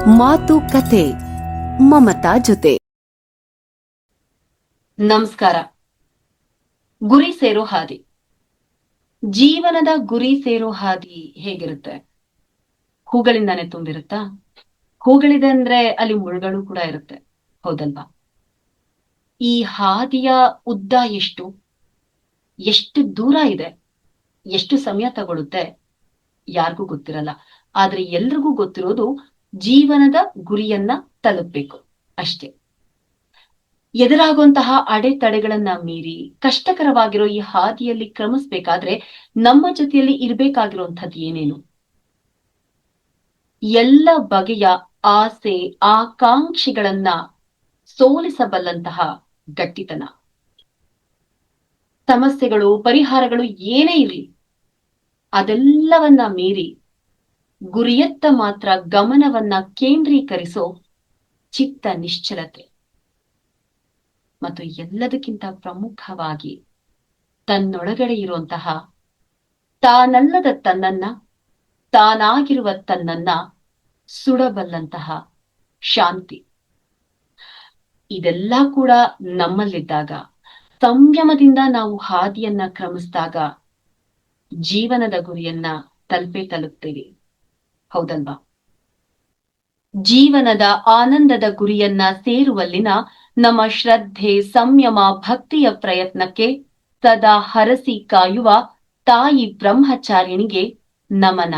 ಮಾತುಕತೆ ಮಮತಾ ಜೊತೆ. ನಮಸ್ಕಾರ. ಗುರಿ ಸೇರೋ ಹಾದಿ. ಜೀವನದ ಗುರಿ ಸೇರೋ ಹಾದಿ ಹೇಗಿರುತ್ತೆ? ಹೂಗಳಿಂದಾನೆ ತುಂಬಿರುತ್ತಾ? ಹೂಗಳಿದೆ ಅಂದ್ರೆ ಅಲ್ಲಿ ಮುಳ್ಗಳು ಕೂಡ ಇರುತ್ತೆ, ಹೌದಲ್ವಾ? ಈ ಹಾದಿಯ ಉದ್ದ ಎಷ್ಟು, ಎಷ್ಟು ದೂರ ಇದೆ, ಎಷ್ಟು ಸಮಯ ತಗೊಳುತ್ತೆ ಯಾರಿಗೂ ಗೊತ್ತಿರಲ್ಲ. ಆದ್ರೆ ಎಲ್ರಿಗೂ ಗೊತ್ತಿರೋದು ಜೀವನದ ಗುರಿಯನ್ನ ತಲುಪಬೇಕು ಅಷ್ಟೇ. ಎದುರಾಗುವಂತಹ ಅಡೆತಡೆಗಳನ್ನ ಮೀರಿ ಕಷ್ಟಕರವಾಗಿರೋ ಈ ಹಾದಿಯಲ್ಲಿ ಕ್ರಮಿಸ್ಬೇಕಾದ್ರೆ ನಮ್ಮ ಜೊತೆಯಲ್ಲಿ ಇರ್ಬೇಕಾಗಿರುವಂಥದ್ದು ಏನೇನು? ಎಲ್ಲ ಬಗೆಯ ಆಸೆ ಆಕಾಂಕ್ಷೆಗಳನ್ನ ಸೋಲಿಸಬಲ್ಲಂತಹ ಗಟ್ಟಿತನ. ಸಮಸ್ಯೆಗಳು ಪರಿಹಾರಗಳು ಏನೇ ಇರಲಿ ಅದೆಲ್ಲವನ್ನ ಮೀರಿ ಗುರಿಯತ್ತ ಮಾತ್ರ ಗಮನವನ್ನ ಕೇಂದ್ರೀಕರಿಸೋ ಚಿತ್ತ ನಿಶ್ಚಲತೆ. ಮತ್ತು ಎಲ್ಲದಕ್ಕಿಂತ ಪ್ರಮುಖವಾಗಿ ತನ್ನೊಳಗಡೆ ಇರುವಂತಹ ತಾನಲ್ಲದ ತನ್ನನ್ನ, ತಾನಾಗಿರುವ ತನ್ನನ್ನ ಸುಡಬಲ್ಲಂತಹ ಶಾಂತಿ. ಇದೆಲ್ಲ ಕೂಡ ನಮ್ಮಲ್ಲಿದ್ದಾಗ, ಸಂಯಮದಿಂದ ನಾವು ಹಾದಿಯನ್ನ ಕ್ರಮಿಸಿದಾಗ ಜೀವನದ ಗುರಿಯನ್ನ ತಲುಪ್ತೀವಿ, ಹೌದಲ್ವಾ? ಜೀವನದ ಆನಂದದ ಗುರಿಯನ್ನ ಸೇರುವಲ್ಲಿನ ನಮ್ಮ ಶ್ರದ್ಧೆ, ಸಂಯಮ, ಭಕ್ತಿಯ ಪ್ರಯತ್ನಕ್ಕೆ ಸದಾ ಹರಸಿ ಕಾಯುವ ತಾಯಿ ಬ್ರಹ್ಮಚಾರಿಣಿಗೆ ನಮನ.